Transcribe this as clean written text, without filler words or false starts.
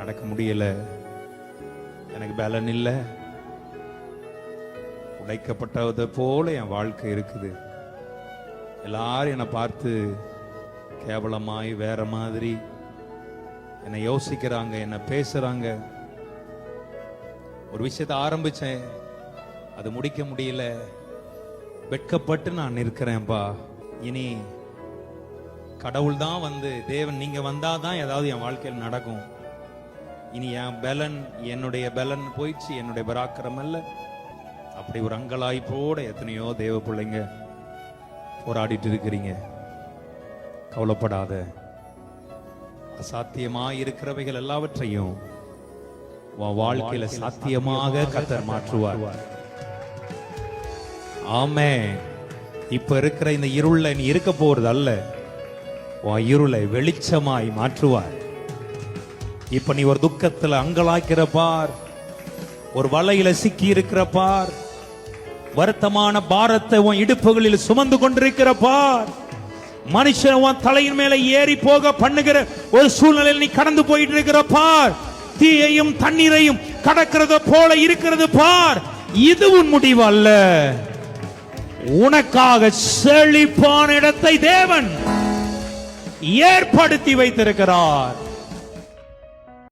நடக்க முடியல, எனக்கு பலன் இல்லை, உடைக்கப்பட்டது போல என் வாழ்க்கை இருக்குது. எல்லாரும் என்னை பார்த்து கேவலமாய் வேற மாதிரி என்னை யோசிக்கிறாங்க, என்னை பேசுறாங்க. ஒரு விஷயத்தை ஆரம்பிச்சேன், அது முடிக்க முடியல, வெட்கப்பட்டு நான் இருக்கிறேன்பா. இனி கடவுள் தான் வந்து, தேவன் நீங்க வந்தாதான் ஏதாவது என் வாழ்க்கையில் நடக்கும். இனி என் பலன், என்னுடைய பலன் போயிடுச்சு, என்னுடைய பராக்கிரம் அல்ல. அப்படி ஒரு அங்கலாய்ப்போட எத்தனையோ தேவ பிள்ளைங்க போராடிட்டு இருக்கிறீங்க. கவலைப்படாத, அசாத்தியமாய் இருக்கிறவைகள் எல்லாவற்றையும் உன் வாழ்க்கையில சாத்தியமாக கர்த்தர் மாற்றுவார். ஆமென். இப்ப இருக்கிற இந்த இருள நீ இருக்க போறது அல்ல, உன் இருளை வெளிச்சமாய் மாற்றுவார். இப்ப நீ ஒரு துக்கத்துல அங்கலாய்க்கிற பார், ஒரு வலையில சிக்கி இருக்கிற பார், வருத்தமான பாரத்தை உன் இடுப்புகளில் சுமந்து கொண்டிருக்கிற பார், மனுஷன் உன் தலையின் மேல ஏறி போக பண்ணுகிற ஒரு சூழ்நிலையில் நீ கடந்து போயிட்டு இருக்கிற பார், தீயையும் தண்ணீரையும் கடக்கிறது போல இருக்கிறது பார். இது உன் முடிவு அல்ல. உனக்காக செழிப்பான இடத்தை தேவன் ஏற்படுத்தி வைத்திருக்கிறார்.